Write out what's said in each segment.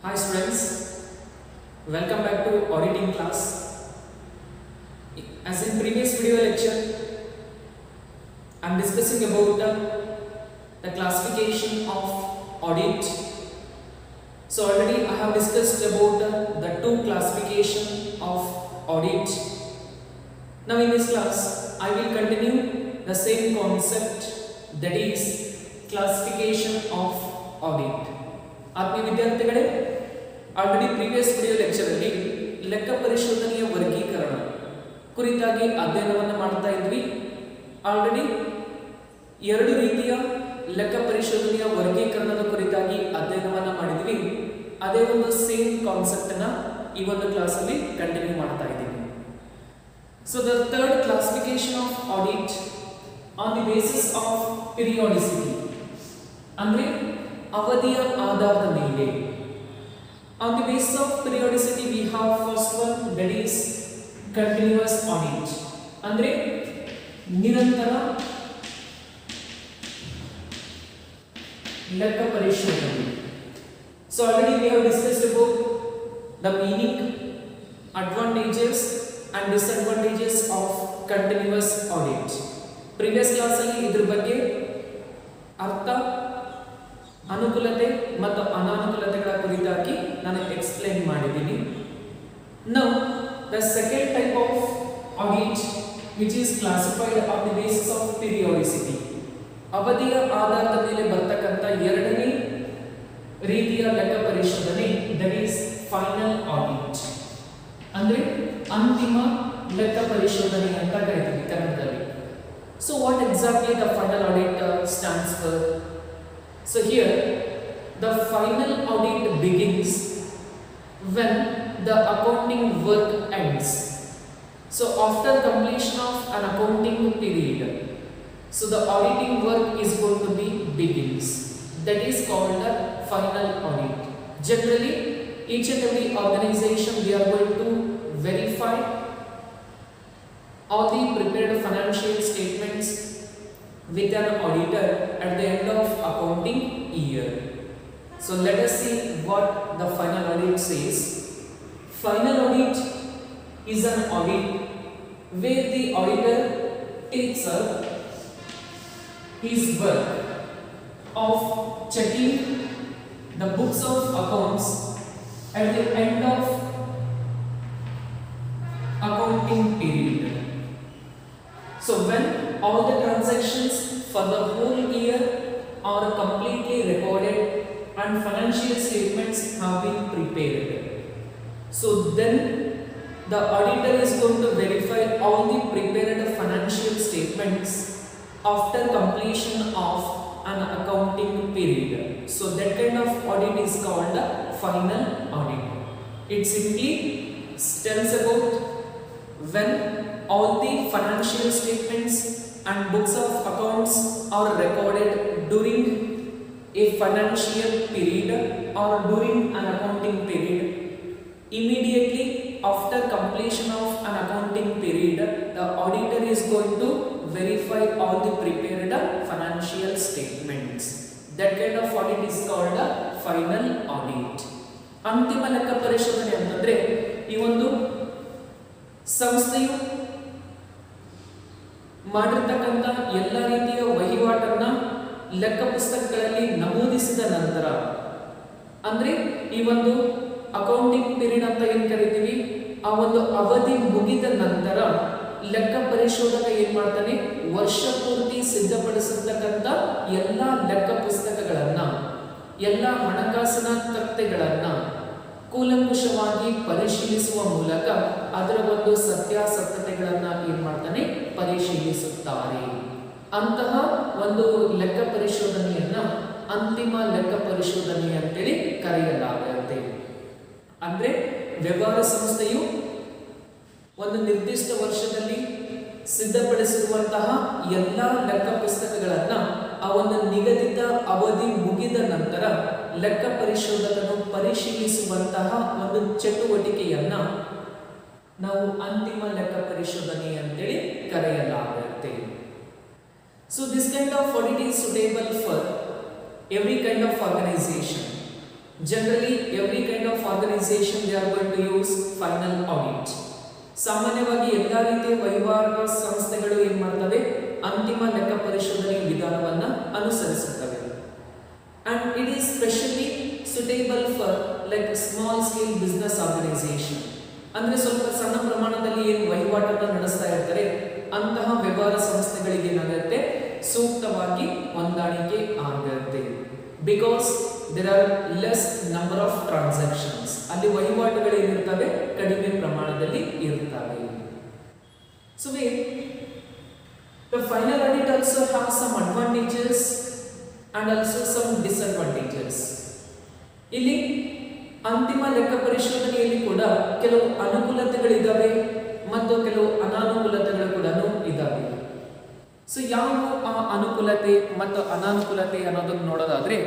Hi students, welcome back to auditing class. As in previous video lecture, I am discussing about the classification of audit. So already I have discussed about the two classification of audit. Now in this class, I will continue the same concept, that is classification of audit. ಆತ್ಮೀಯ ವಿದ್ಯಾರ್ಥಿಗಳೇ, already previous video lecture ಅಲ್ಲಿ ಲೆಕ್ಕ ಪರಿಶೋಧನೆಯ ವರ್ಗೀಕರಣ ಕುರಿತಾಗಿ ಅಧ್ಯಯನವನ್ನು ಮಾಡ್ತಾ ಇದ್ವಿ. ಆಲ್ರೆಡಿ ಎರಡು ರೀತಿಯ ಲೆಕ್ಕ ಪರಿಶೋಧನೆಯ ವರ್ಗೀಕರಣದ ಕುರಿತಾಗಿ ಅಧ್ಯಯನವನ್ನು ಮಾಡಿದ್ವಿ. ಅದೇ ಒಂದು ಸೇಮ್ ಕಾನ್ಸೆಪ್ಟ್ ಅನ್ನ ಈ ಒಂದು ಕ್ಲಾಸ್ ಅಲ್ಲಿ ಕಂಟಿನ್ಯೂ ಮಾಡ್ತಾ ಇದ್ದೀವಿ. So the third classification of audit on the basis of periodicity, ಅಂದ್ರೆ ಅವಧಿಯ ಆಧಾರದ ಮೇಲೆ. On the basis of periodicity we have first one, that is continuous audit, ಅಂದ್ರೆ ನಿರಂತರ ಲೆಕ್ಕ ಪರಿಶೋಧನೆ. So already we have discussed about the meaning, advantages and disadvantages of continuous audit. Previous class ಅಲ್ಲಿ ಇದರ ಬಗ್ಗೆ ಅರ್ಥ, ಅನುಕೂಲತೆ ಮತ್ತು ಅನಾನುಕೂಲತೆಗಳ ಕುರಿತಾಗಿ ನಾನು ಎಕ್ಸ್ಪ್ಲೇನ್ ಮಾಡಿದ್ದೀನಿ. Now the second type of audit which is classified on the basis of periodicity, ಅವಧಿಯ ಆಧಾರದ ಮೇಲೆ ಬರ್ತಕ್ಕಂಥ ಎರಡನೇ ರೀತಿಯ ಲೆಕ್ಕ ಪರಿಶೋಧನೆ, that is final audit, ಅಂದ್ರೆ ಅಂತಿಮ ಲೆಕ್ಕ ಪರಿಶೋಧನೆ ಅಂತ ಕರೀತೀವಿ ಕನ್ನಡದಲ್ಲಿ. So what exactly the final audit stands for? So here the final audit begins when the accounting work ends. So after completion of an accounting period, so the auditing work is going to be begins. That is called the final audit. Generally, each and every organization we are going to verify all the prepared financial statements with an auditor at the end of accounting year. So let us see what the final audit says. Final audit is an audit where the auditor takes up his work of checking the books of accounts at the end of accounting period. So when all the transactions for the whole year are completely recorded and financial statements have been prepared, so then the auditor is going to verify all the prepared financial statements after completion of an accounting period. So that kind of audit is called a final audit. It simply tells about when all the financial statements and books of accounts are recorded during a financial period or during an accounting period. Immediately after completion of an accounting period, the auditor is going to verify all the prepared financial statements. That kind of audit is called a final audit. ಅಂತಿಮ ಲೆಕ್ಕ ಪರಿಶೋಧನೆ ಅಂತಂದ್ರೆ ಈ ಒಂದು ಸಂಸ್ಥೆಯು ಮಾಡಿರ್ತಕ್ಕಂಥ ಎಲ್ಲ ರೀತಿಯ ವಹಿವಾಟನ್ನ ಲೆಕ್ಕ ಪುಸ್ತಕಗಳಲ್ಲಿ ನಮೂದಿಸಿದ ನಂತರ, ಅಂದ್ರೆ ಈ ಒಂದು ಅಕೌಂಟಿಂಗ್ ಪೀರಿಯಡ್ ಅಂತ ಏನ್ ಕರಿತೀವಿ, ಆ ಒಂದು ಅವಧಿ ಮುಗಿದ ನಂತರ ಲೆಕ್ಕ ಪರಿಶೋಧಕ ಏನ್ ಮಾಡ್ತಾನೆ, ವರ್ಷ ಪೂರ್ತಿ ಸಿದ್ಧಪಡಿಸಿರ್ತಕ್ಕಂಥ ಎಲ್ಲ ಲೆಕ್ಕ ಪುಸ್ತಕಗಳನ್ನ, ಎಲ್ಲ ಹಣಕಾಸಿನ ತಕ್ತೆಗಳನ್ನ ಕೂಲಂಕುಷವಾಗಿ ಪರಿಶೀಲಿಸುವ ಮೂಲಕ ಅದರ ಒಂದು ಸತ್ಯಾಸತ್ಯತೆಗಳನ್ನ ಏನ್ ಮಾಡ್ತಾನೆ, ಪರಿಶೀಲಿಸುತ್ತಾರೆ. ಅಂತಹ ಒಂದು ಲೆಕ್ಕ ಪರಿಶೋಧನೆಯನ್ನ ಅಂತಿಮ ಲೆಕ್ಕ ಪರಿಶೋಧನೆ ಅಂತೇಳಿ ಕರೆಯಲಾಗುತ್ತೆ. ಅಂದ್ರೆ ವ್ಯವಹಾರ ಸಂಸ್ಥೆಯು ಒಂದು ನಿರ್ದಿಷ್ಟ ವರ್ಷದಲ್ಲಿ ಸಿದ್ಧಪಡಿಸಿರುವಂತಹ ಎಲ್ಲ ಲೆಕ್ಕ ಪುಸ್ತಕಗಳನ್ನ ಆ ಒಂದು ನಿಗದಿತ ಅವಧಿ ಮುಗಿದ ನಂತರ ಲೆಕ್ಕ ಪರಿಶೋಧಕನು ಪರಿಶೀಲಿಸುವಂತಹ ಒಂದು ಚಟುವಟಿಕೆಯನ್ನ ನಾವು ಅಂತಿಮ ಲೆಕ್ಕ ಪರಿಶೋಧನೆ ಅಂತೇಳಿ ಕರೆಯಲಾಗುತ್ತೆ. So this kind of audit is suitable for generally every kind of organisation they are going to use final audit. ಸಾಮಾನ್ಯವಾಗಿ ಎಲ್ಲಾ ರೀತಿಯ ವಹಿವಾಟು ಸಂಸ್ಥೆಗಳು ಏನ್ ಮಾಡ್ತವೆ, ಅಂತಿಮ ಲೆಕ್ಕ ಪರಿಶೋಧನೆ ವಿಧಾನವನ್ನ ಅನುಸರಿಸುತ್ತವೆ. And it is specially suitable for like small scale business organisation. ಅಂದ್ರೆ ಸ್ವಲ್ಪ ಸಣ್ಣ ಪ್ರಮಾಣದಲ್ಲಿ ಏನು ವಹಿವಾಟನ್ನು ನಡೆಸ್ತಾ ಇರ್ತಾರೆ ಅಂತಹ ವ್ಯವಹಾರ ಸಂಸ್ಥೆಗಳಿಗೆ ಏನಾಗುತ್ತೆ, ಸೂಕ್ತವಾಗಿ ಹೊಂದಾಣಿಕೆ ಆಗುತ್ತೆ. Because there are less number of transactions, ಅಲ್ಲಿ ವಹಿವಾಟುಗಳು ಏನಿರ್ತವೆ ಕಡಿಮೆ ಪ್ರಮಾಣದಲ್ಲಿ ಇರುತ್ತವೆ. So the final audit also have some advantages and also some disadvantages. ಇಲ್ಲಿ ಅಂತಿಮ ಲೆಕ್ಕ ಪರಿಶೋಧನೆಯಲ್ಲಿ ಕೂಡ ಕೆಲವು ಅನುಕೂಲತೆಗಳಿದ್ದಾವೆ ಮತ್ತು ಕೆಲವು ಅನಾನುಕೂಲತೆಗಳು ಕೂಡ ಇದ್ದಾವೆ. ಸೊ ಯಾವ ಆ ಅನುಕೂಲತೆ ಮತ್ತು ಅನಾನುಕೂಲತೆ ಅನ್ನೋದನ್ನು ನೋಡೋದಾದ್ರೆ,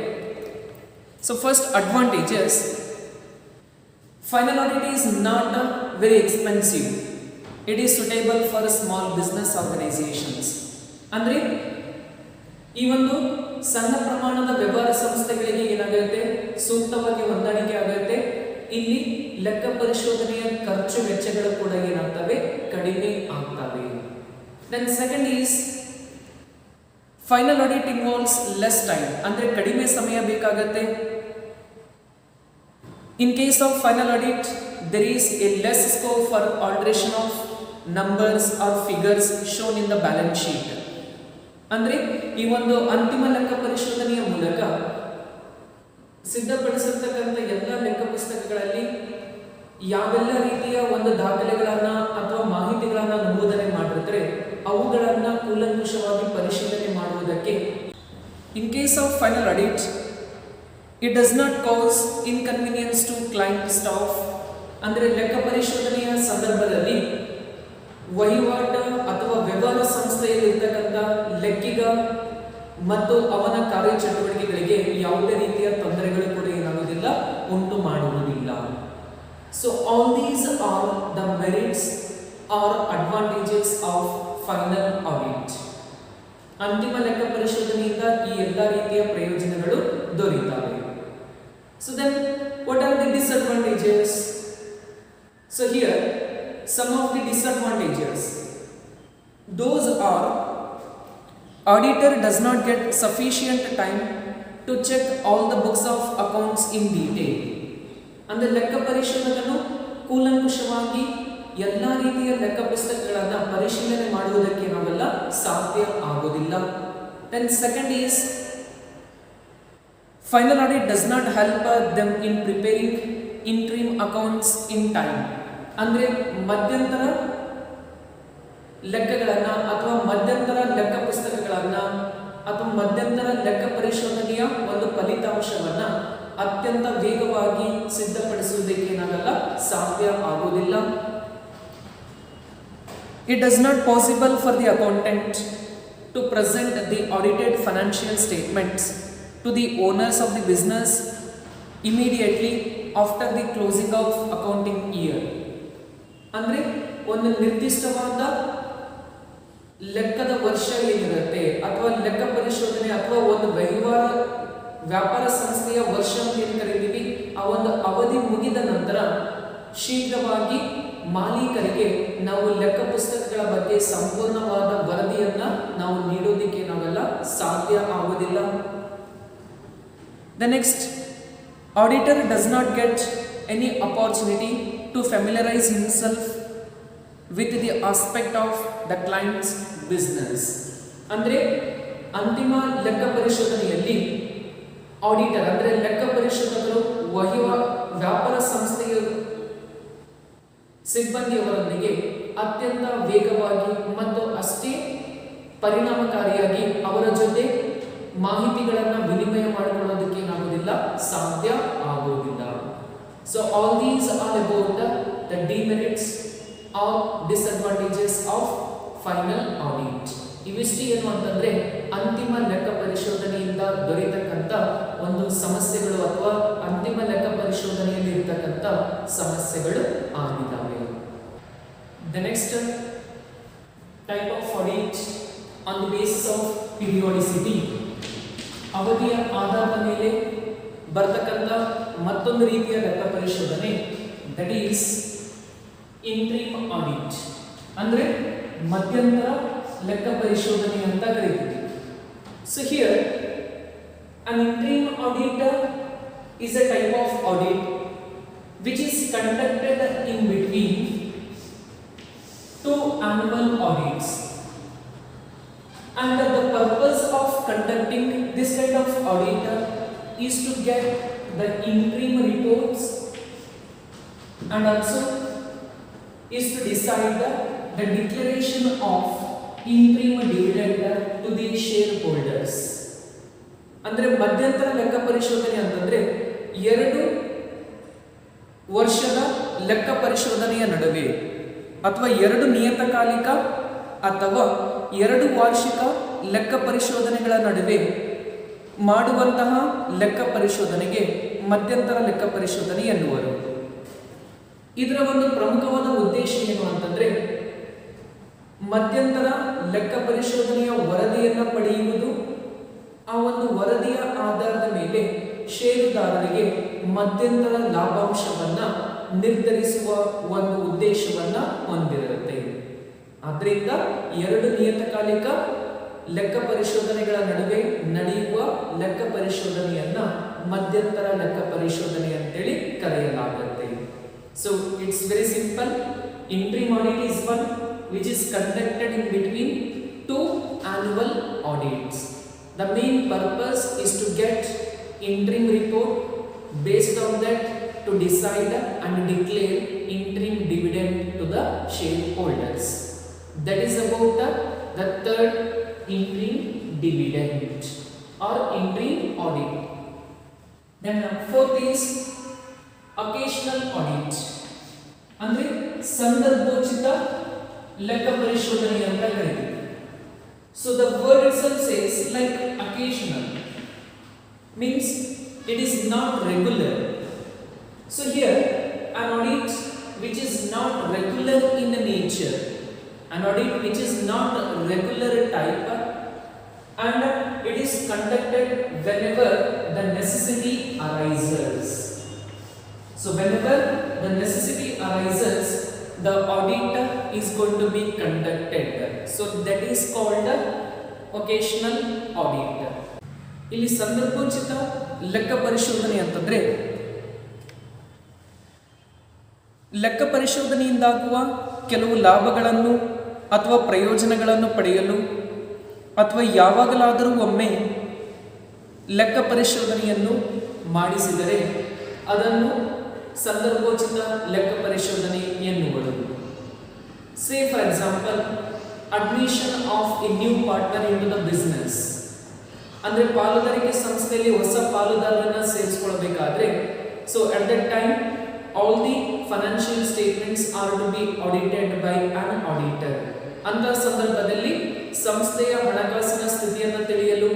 so first advantages, final audit is not very expensive. It is suitable for small business organisations. ಅಂದ್ರೆ ಈ ಒಂದು ಸಣ್ಣ ಪ್ರಮಾಣದ ವ್ಯವಹಾರ ಸಂಸ್ಥೆಗಳಿಗೆ ಏನಾಗುತ್ತೆ, ಸೂಕ್ತವಾಗಿ ಹೊಂದಾಣಿಕೆ ಆಗುತ್ತೆ. ಇಲ್ಲಿ ಲೆಕ್ಕ ಪರಿಶೋಧನೆಯ ಖರ್ಚು ವೆಚ್ಚಗಳು ಕೂಡ ಏನಾಗ್ತವೆ, ಕಡಿಮೆ ಆಗ್ತವೆ. Then second is final audit involves less time. ಅಂದ್ರೆ ಕಡಿಮೆ ಸಮಯ ಬೇಕಾಗುತ್ತೆ. In case of final audit, there is a less scope for alteration of numbers or figures shown in the balance sheet. ಅಂದ್ರೆ ಈ ಒಂದು ಅಂತಿಮ ಲೆಕ್ಕ ಪರಿಶೋಧನೆಯ ಮೂಲಕ ಸಿದ್ಧಪಡಿಸಿರ್ತಕ್ಕಂಥ ಎಲ್ಲ ಲೆಕ್ಕ ಪುಸ್ತಕಗಳಲ್ಲಿ ಯಾವೆಲ್ಲ ರೀತಿಯ ಒಂದು ದಾಖಲೆಗಳನ್ನ ಅಥವಾ ಮಾಹಿತಿಗಳನ್ನ ನಮೂದನೆ ಮಾಡಿರ್ತಾರೆ ಅವುಗಳನ್ನ ಕೂಲಂಕುಷವಾಗಿ ಪರಿಶೀಲನೆ ಮಾಡುವುದಕ್ಕೆ in case of final audit it does not cause inconvenience to client staff. ಅಂದರೆ ಲೆಕ್ಕ ಪರಿಶೋಧನೆಯ ಸಂದರ್ಭದಲ್ಲಿ ವಹಿವಾಟ ಅಥವಾ ವ್ಯವಹಾರ ಸಂಸ್ಥೆಯಲ್ಲಿ ಇರ್ತಕ್ಕಂಥ ಲೆಕ್ಕಿಗ ಮತ್ತು ಅವನ ಕಾರ್ಯಚಟುವಟಿಕೆಗಳಿಗೆ ಯಾವುದೇ ರೀತಿಯ ತೊಂದರೆಗಳು ಕೂಡ ಏನಾಗುವುದಿಲ್ಲ, ಉಂಟು ಮಾಡುವುದಿಲ್ಲ. So all these are the merits or advantages of final audit. ಅಂತಿಮ ಲೆಕ್ಕ ಪರಿಶೋಧನೆಯಿಂದ ಈ ಎಲ್ಲ ರೀತಿಯ ಪ್ರಯೋಜನಗಳು ದೊರೆಯುತ್ತವೆ. So then what are the disadvantages? So here some of the disadvantages. Those are auditor does not get sufficient time to check all the books of accounts in detail. ಅಂದ್ರೆ ಲೆಕ್ಕ ಪರಿಶೋಧಕನು ಕೂಲಂಕುಷವಾಗಿ ಎಲ್ಲ ರೀತಿಯ ಲೆಕ್ಕ ಪುಸ್ತಕಗಳನ್ನು ಪರಿಶೀಲನೆ ಮಾಡುವುದಕ್ಕೆ ನಾವೆಲ್ಲ ಸಾಧ್ಯ ಆಗೋದಿಲ್ಲ. Then second is final audit does not help them in preparing interim accounts in time. ಅಂದ್ರೆ ಮಧ್ಯಂತರ ಲೆಕ್ಕಗಳನ್ನ ಅಥವಾ ಮಧ್ಯಂತರ ಲೆಕ್ಕ ಪುಸ್ತಕಗಳನ್ನ ಅಥವಾ ಮಧ್ಯಂತರ ಲೆಕ್ಕ ಪರಿಶೋಧನೆಯ ಒಂದು ಫಲಿತಾಂಶವನ್ನ ಅತ್ಯಂತ ವೇಗವಾಗಿ ಸಿದ್ಧಪಡಿಸುವುದಕ್ಕೆ ಏನಾಗಲ್ಲ, ಸಾಧ್ಯ ಆಗುವುದಿಲ್ಲ. It does not possible for the accountant to present the audited financial statements to the owners of the business immediately after the closing of accounting year. ಅಂದ್ರೆ ಒಂದು ನಿರ್ದಿಷ್ಟವಾದ ಲೆಕ್ಕದ ವರ್ಷ ಏನಿರುತ್ತೆ ಅಥವಾ ಲೆಕ್ಕ ಪರಿಶೋಧನೆ ಅಥವಾ ಒಂದು ವ್ಯಾಪಾರ ಸಂಸ್ಥೆಯ ವರ್ಷ ಅಂತ ಏನು ಕರೀತೀವಿ, ಆ ಒಂದು ಅವಧಿ ಮುಗಿದ ನಂತರ ಶೀಘ್ರವಾಗಿ ಮಾಲೀಕರಿಗೆ ನಾವು ಲೆಕ್ಕ ಪುಸ್ತಕಗಳ ಬಗ್ಗೆ ಸಂಪೂರ್ಣವಾದ ವರದಿಯನ್ನ ನಾವು ನೀಡೋದಕ್ಕೆ ನಾವೆಲ್ಲ ಸಾಧ್ಯ ಆಗುವುದಿಲ್ಲ. The next, auditor does not get any opportunity to familiarize himself with the aspect of the client's business. ಅಂದ್ರೆ ಅಂತಿಮ ಲೆಕ್ಕ ಪರಿಶೋಧನೆಯಲ್ಲಿ ಆಡಿಟರ್ ಅಂದ್ರೆ ಲೆಕ್ಕ ಪರಿಶೋಧಕರು ವ್ಯಾಪಾರ ಸಂಸ್ಥೆಯ ಸಿಬ್ಬಂದಿಯವರೊಂದಿಗೆ ಅತ್ಯಂತ ವೇಗವಾಗಿ ಮತ್ತು ಅಷ್ಟೇ ಪರಿಣಾಮಕಾರಿಯಾಗಿ ಅವರ ಜೊತೆ ಮಾಹಿತಿಗಳನ್ನು ವಿನಿಮಯ ಮಾಡಿಕೊಳ್ಳೋದಕ್ಕೆ ಏನಾಗುವುದಿಲ್ಲ, ಸಾಧ್ಯ ಆಗುವುದಿಲ್ಲ. So all these are about the demerits or disadvantages of final audit. ಇವಿಷ್ಟು ಏನು ಅಂತಂದ್ರೆ ಅಂತಿಮ ಲೆಕ್ಕ ಪರಿಶೋಧನೆಯಿಂದ ದೊರೆತಕ್ಕಂಥ ಒಂದು ಸಮಸ್ಯೆಗಳು ಅಥವಾ ಅಂತಿಮ ಲೆಕ್ಕ ಪರಿಶೋಧನೆಯಲ್ಲಿ ಇರತಕ್ಕಂಥ ಸಮಸ್ಯೆಗಳು ಆಗಿದ್ದಾವೆ. The next type of audit on the basis of periodicity. ಅವಧಿಯ ಆಧಾರದ ಮೇಲೆ ಬರ್ತಕ್ಕಂಥ ಮತ್ತೊಂದು ರೀತಿಯ ಲೆಕ್ಕ ಪರಿಶೋಧನೆ, ದಟ್ ಈಸ್ ಇಂಟ್ರಿಮ್ ಆಡಿಟ್, ಅಂದ್ರೆ ಮಧ್ಯಂತರ ಲೆಕ್ಕ ಪರಿಶೋಧನೆ ಅಂತ ಕರೀತೀವಿ. So here an interim audit is a type of audit which is conducted in between two annual audits, and the purpose of conducting this kind of audit is to get the interim reports and also is to decide the declaration of interim dividend to the shareholders. ಅಂದ್ರೆ ಮಧ್ಯಂತರ ಲೆಕ್ಕ ಪರಿಶೋಧನೆ ಅಂತಂದ್ರೆ 2 ವರ್ಷದ ಲೆಕ್ಕ ಪರಿಶೋಧನೆಯ ನಡುವೆ ಅಥವಾ 2 ನಿಯತಕಾಲಿಕ ಅಥವಾ 2 ವಾರ್ಷಿಕ ಲೆಕ್ಕ ಪರಿಶೋಧನೆಗಳ ನಡುವೆ ಮಾಡುವಂತಹ ಲೆಕ್ಕ ಪರಿಶೋಧನೆಗೆ ಮಧ್ಯಂತರ ಲೆಕ್ಕ ಪರಿಶೋಧನೆ ಎನ್ನುವರು. ಇದರ ಒಂದು ಪ್ರಮುಖವಾದ ಉದ್ದೇಶ ಏನು ಅಂತಂದ್ರೆ ಮಧ್ಯಂತರ ಲೆಕ್ಕ ಪರಿಶೋಧನೆಯ ವರದಿಯನ್ನು ಪಡೆಯುವುದು, ಆ ಒಂದು ವರದಿಯ ಆಧಾರದ ಮೇಲೆ ಷೇರುದಾರರಿಗೆ ಮಧ್ಯಂತರ ಲಾಭಾಂಶವನ್ನ ನಿರ್ಧರಿಸುವ ಒಂದು ಉದ್ದೇಶವನ್ನ ಹೊಂದಿರುತ್ತೆ. ಆದ್ದರಿಂದ 2 ನಿಯತಕಾಲಿಕ ಲೆಕ್ಕ ಪರಿಶೋಧನೆಗಳ ನಡುವೆ ನಡೆಯುವ ಲೆಕ್ಕ ಪರಿಶೋಧನೆಯನ್ನ ಮಧ್ಯಂತರ ಲೆಕ್ಕ ಪರಿಶೋಧನೆ ಅಂತೇಳಿ ಕರೆಯಲಾಗುತ್ತೆ. So it's very simple. Interim audit is one which is conducted in between 2 annual audits. The main purpose is to get interim report, based on that to decide and declare interim dividend to the shareholders. That is about the third interim dividend or interim audit. Then fourth is occasional audit, ಅಂದ್ರೆ ಸಂದರ್ಭೋಚಿತ ಲೆಕ್ಕ ಪರಿಶೋಧನೆ ಅಂತ ಕರೀತೀವಿ. So the word itself says like occasional, means it is not regular. So here an audit which is not regular in nature, an audit which is not regular type, and it is conducted whenever the necessity arises. So whenever the necessity arises, the audit is going to be conducted. So that is called occasional audit. ಇಲ್ಲಿ ಸಂದರ್ಭೋಚಿತ ಲೆಕ್ಕ ಪರಿಶೋಧನೆ ಅಂತಂದ್ರೆ ಲೆಕ್ಕ ಪರಿಶೋಧನೆಯಿಂದಾಗುವ ಕೆಲವು ಲಾಭಗಳನ್ನು ಅಥವಾ ಪ್ರಯೋಜನಗಳನ್ನು ಪಡೆಯಲು ಅಥವಾ ಯಾವಾಗಲಾದರೂ ಒಮ್ಮೆ ಲೆಕ್ಕ ಪರಿಶೋಧನೆಯನ್ನು ಮಾಡಿಸಿದರೆ ಅದನ್ನು ಸಂದರ್ಭೋಚಿತ ಲೆಕ್ಕ ಪರಿಶೋಧನೆ ಎನ್ನುವರು. Say for example, admission of a new partner into the business. ಅಂದ್ರೆ ಪಾಲುದಾರಿಕೆ ಸಂಸ್ಥೆಯಲ್ಲಿ ಹೊಸ ಪಾಲುದಾರರನ್ನ ಸೇರಿಸಿಕೊಳ್ಳಬೇಕಾದ್ರೆ so at that time all the financial statements are to be audited by an auditor. ಅಂತ ಸಂದರ್ಭದಲ್ಲಿ ಸಂಸ್ಥೆಯ ಹಣಕಾಸಿನ ಸ್ಥಿತಿಯನ್ನು ತಿಳಿಯಲು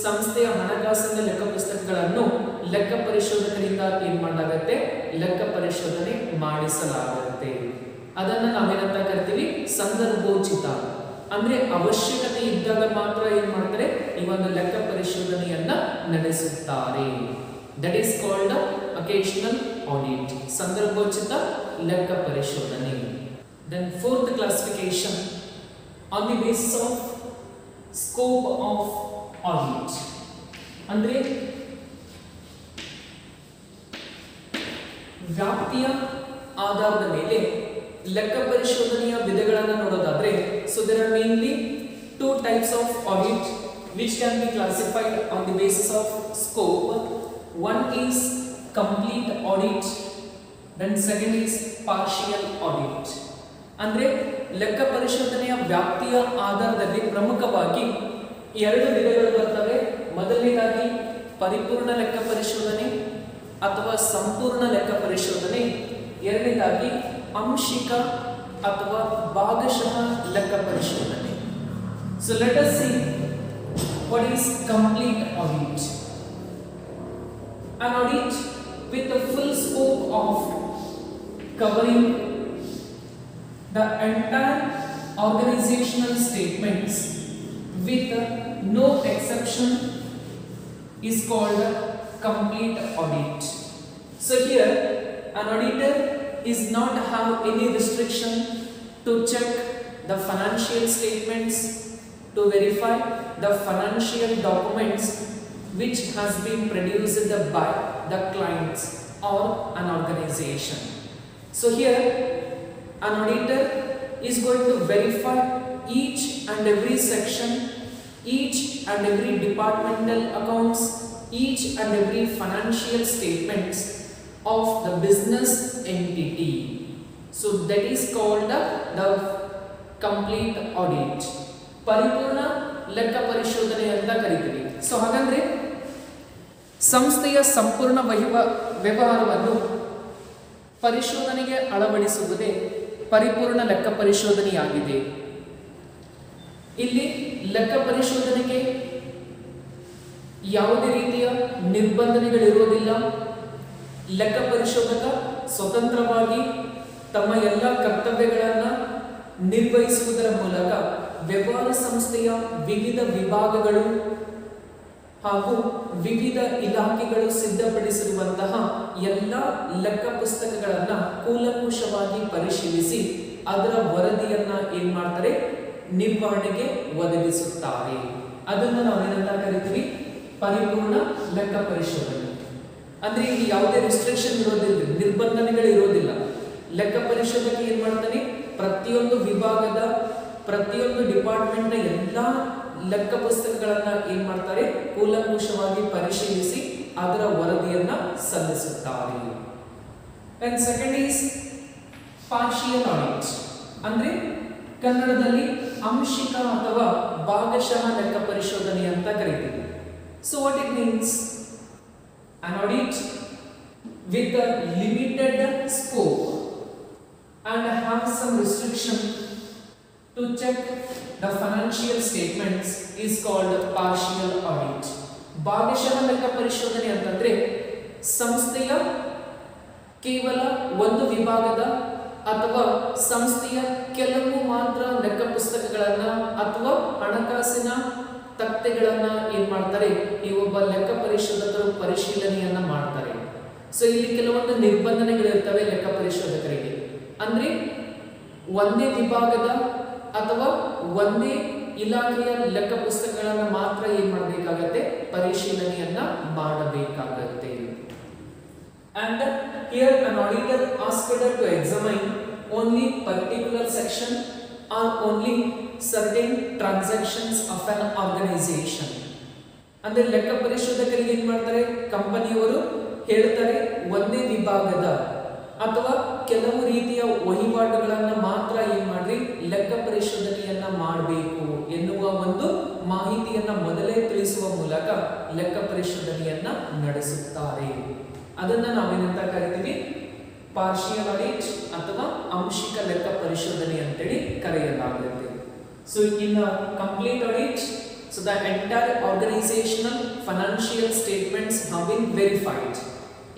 ಸಂಸ್ಥೆಯ ಹಣಕಾಸಿನ ಲೆಕ್ಕ ಪುಸ್ತಕಗಳನ್ನು ಲೆಕ್ಕ ಪರಿಶೋಧಕರಿಂದ ಏನ್ ಮಾಡಲಾಗುತ್ತೆ, ಲೆಕ್ಕ ಪರಿಶೋಧನೆ ಮಾಡಿಸಲಾಗುತ್ತೆ. ಅದನ್ನ ನಾವೇನಂತ ಕರಿತೀವಿ, ಸಂದರ್ಭೋಚಿತ. ಅಂದ್ರೆ ಅವಶ್ಯಕತೆ ಇದ್ದಾಗ ಮಾತ್ರ ಏನ್ ಮಾಡ್ತಾರೆ, ಈ ಒಂದು ಲೆಕ್ಕ ಪರಿಶೋಧನೆಯನ್ನ ನಡೆಸುತ್ತಾರೆ. That is called occasional audit, ಸಂದರ್ಭೋಚಿತ ಲೆಕ್ಕ ಪರಿಶೋಧನೆ. Then fourth classification on the basis of scope of audit, ಅಂದ್ರೆ ವ್ಯಾಪ್ತಿಯ ಆಧಾರದ ಮೇಲೆ ಲೆಕ್ಕ ಪರಿಶೋಧನೆಯ ವಿಧಗಳನ್ನು ನೋಡೋದಾದ್ರೆ so there are mainly two types of audit which can be classified on the basis of scope. One is complete audit, then second is partial audit. ಅಂದ್ರೆ ಲೆಕ್ಕ ಪರಿಶೋಧನೆಯ ವ್ಯಾಪ್ತಿಯ ಆಧಾರದಲ್ಲಿ ಪ್ರಮುಖವಾಗಿ 2 ವಿಧಗಳು ಬರ್ತವೆ. ಮೊದಲನೇದಾಗಿ ಪರಿಪೂರ್ಣ ಲೆಕ್ಕ ಪರಿಶೋಧನೆ ಅಥವಾ ಸಂಪೂರ್ಣ ಲೆಕ್ಕ ಪರಿಶೋಧನೆ, ಎರಡನೇದಾಗಿ ಆಂಶಿಕ ಅಥವಾ ಭಾಗಶಃ ಲೆಕ್ಕ ಪರಿಶೋಧನೆ. So let us see what is complete audit. An audit with the full scope of covering the entire organizational statements with no exception is called complete audit. So here an auditor is not have any restriction to check the financial statements, to verify the financial documents which has been produced by the clients or an organization. So here an auditor is going to verify each and every section, each and every departmental accounts, each and every financial statements of the business entity. So that is called the complete audit. ಪರಿಪೂರ್ಣ ಲೆಕ್ಕ ಪರಿಶೋಧನೆ ಅಂತ ಕರೀತೀವಿ. So ಹಾಗಂದ್ರೆ ಸಂಸ್ಥೆಯ ಸಂಪೂರ್ಣ ವ್ಯವಹಾರವನ್ನು ಪರಿಶೋಧನೆಗೆ ಅಳವಡಿಸುವುದೇ ಪರಿಪೂರ್ಣ ಲೆಕ್ಕ ಪರಿಶೋಧನೆಯಾಗಿದೆ. ಇಲ್ಲಿ ಲೆಕ್ಕ ಪರಿಶೋಧನೆಗೆ ಯಾವುದೇ ರೀತಿಯ ನಿರ್ಬಂಧನೆಗಳಿರುವುದಿಲ್ಲ. ಲೆಕ್ಕ ಪರಿಶೋಧಕ ಸ್ವತಂತ್ರವಾಗಿ ತಮ್ಮ ಎಲ್ಲ ಕರ್ತವ್ಯಗಳನ್ನು ನಿರ್ವಹಿಸುವುದರ ಮೂಲಕ ವ್ಯವಹಾರ ಸಂಸ್ಥೆಯ ವಿವಿಧ ವಿಭಾಗಗಳು ಹಾಗೂ ವಿವಿಧ ಇಲಾಖೆಗಳು ಸಿದ್ಧಪಡಿಸಿರುವಂತಹ ಎಲ್ಲ ಲೆಕ್ಕ ಪುಸ್ತಕಗಳನ್ನು ಕೂಲಂಕುಷವಾಗಿ ಪರಿಶೀಲಿಸಿ ಅದರ ವರದಿಯನ್ನ ಏನ್ ಮಾಡ್ತಾರೆ, ನಿರ್ವಹಣೆಗೆ ಒದಗಿಸುತ್ತಾರೆ. ಅದನ್ನು ನಾವೇನಂತ ಕರಿತೀವಿ, ಪರಿಪೂರ್ಣ ಲೆಕ್ಕ ಪರಿಶೋಧನೆ. ಅಂದ್ರೆ ಇಲ್ಲಿ ಯಾವುದೇ ರಿಸ್ಟ್ರಿಕ್ಷನ್ ಇರೋದಿಲ್ಲ, ನಿರ್ಬಂಧನೆಗಳು ಇರೋದಿಲ್ಲ. ಲೆಕ್ಕ ಪರಿಶೋಧಕ ಏನ್ ಮಾಡ್ತಾನೆ, ಪ್ರತಿಯೊಂದು ವಿಭಾಗದ ಪ್ರತಿಯೊಂದು ಡಿಪಾರ್ಟ್ಮೆಂಟ್ ನ ಎಲ್ಲಾ ಲೆಕ್ಕ ಪುಸ್ತಕಗಳನ್ನ ಏನ್ ಮಾಡ್ತಾರೆ, ಕೂಲಂಕುಷವಾಗಿ ಪರಿಶೀಲಿಸಿ ಅದರ ವರದಿಯನ್ನ ಸಲ್ಲಿಸುತ್ತಾರೆ. And second is partial audit, ಅಂದ್ರೆ ಕನ್ನಡದಲ್ಲಿ ಅಂಶಿಕ ಅಥವಾ ಭಾಗಶಃ ಲೆಕ್ಕ ಪರಿಶೋಧನೆ ಅಂತ ಕರೀತೀವಿ. So what it means, an audit with a limited scope and have some restriction to check the financial statements is called partial audit. ಭಾಗಶಃ ಲೆಕ್ಕ ಪರಿಶೋಧನೆ ಅಂತಂದ್ರೆ ಸಂಸ್ಥೆಯ ಕೇವಲ ಒಂದು ವಿಭಾಗದ ಅಥವಾ ಸಂಸ್ಥೆಯ ಕೆಲವು ಮಾತ್ರ ಲೆಕ್ಕ ಪುಸ್ತಕಗಳನ್ನ ಅಥವಾ ಹಣಕಾಸಿನ ತಕ್ತೆಗಳನ್ನ ಏನ್ ಮಾಡ್ತಾರೆ, ಈ ಒಬ್ಬ ಲೆಕ್ಕ ಪರಿಶೋಧಕರು ಪರಿಶೀಲನೆಯನ್ನ ಮಾಡ್ತಾರೆ. ಸೊ ಇಲ್ಲಿ ಕೆಲವೊಂದು ನಿರ್ಬಂಧನೆಗಳಿರ್ತವೆ ಲೆಕ್ಕ ಪರಿಶೋಧಕರಿಗೆ. ಅಂದ್ರೆ ಒಂದೇ ವಿಭಾಗದ ಅಥವಾ ಒಂದೇ ಇಲಾಖೆಯ ಲೆಕ್ಕ ಪುಸ್ತಕಗಳನ್ನ ಮಾತ್ರ ಏನ್ ಮಾಡಬೇಕಾಗತ್ತೆ, ಪರಿಶೀಲನೆಯನ್ನ ಮಾಡಬೇಕಾಗತ್ತೆ. And here an auditor asked to examine only particular section or only certain transactions of an organization. ಅಂದ್ರೆ ಲೆಕ್ಕ ಪರಿಶೋಧಕರಿಗೆ ಏನ್ ಮಾಡ್ತಾರೆ, ಕಂಪನಿಯವರು ಹೇಳ್ತಾರೆ ಒಂದೇ ವಿಭಾಗದ ಅಥವಾ ಕೆಲವು ರೀತಿಯ ವಹಿವಾಟುಗಳನ್ನ ಮಾತ್ರ ಏನ್ ಮಾಡ್ರಿ, ಲೆಕ್ಕ ಪರಿಶೋಧನೆಯನ್ನ ಮಾಡಬೇಕು ಎನ್ನುವ ಒಂದು ಮಾಹಿತಿಯನ್ನ ಮೊದಲೇ ತಿಳಿಸುವ ಮೂಲಕ ಲೆಕ್ಕ ಪರಿಶೋಧನೆಯನ್ನ ನಡೆಸುತ್ತಾರೆ. ಅದನ್ನ ನಾವೇನಂತ ಕರಿತೀವಿ, ಪಾರ್ಷಿಯಲ್ ಆಡಿಟ್ ಅಥವಾ ಅಂಶಿಕ ಲೆಕ್ಕ ಪರಿಶೋಧನೆ ಅಂತೇಳಿ ಕರೆಯಲಾಗುತ್ತೆ. So in complete audit, so the entire organizational financial statements have been verified.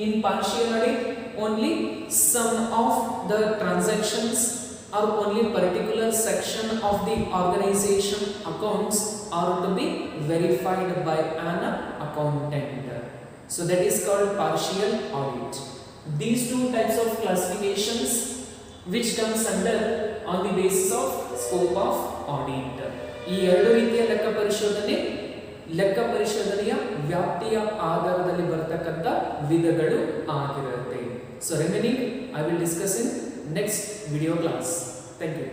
In partial audit, only some of the transactions or only particular section of the organization accounts are to be verified by an accountant. So that is called partial audit. These two types of classifications which comes under on the basis of scope of audit. ಈ ಎರಡು ರೀತಿಯ ಲೆಕ್ಕ ಪರಿಶೋಧನೆಯ ವ್ಯಾಪ್ತಿಯ ಆಧಾರದಲ್ಲಿ ಬರತಕ್ಕಂಥ ವಿಧಗಳು ಆಗಿರುತ್ತೆ. So remaining I will discuss in next video class. Thank you.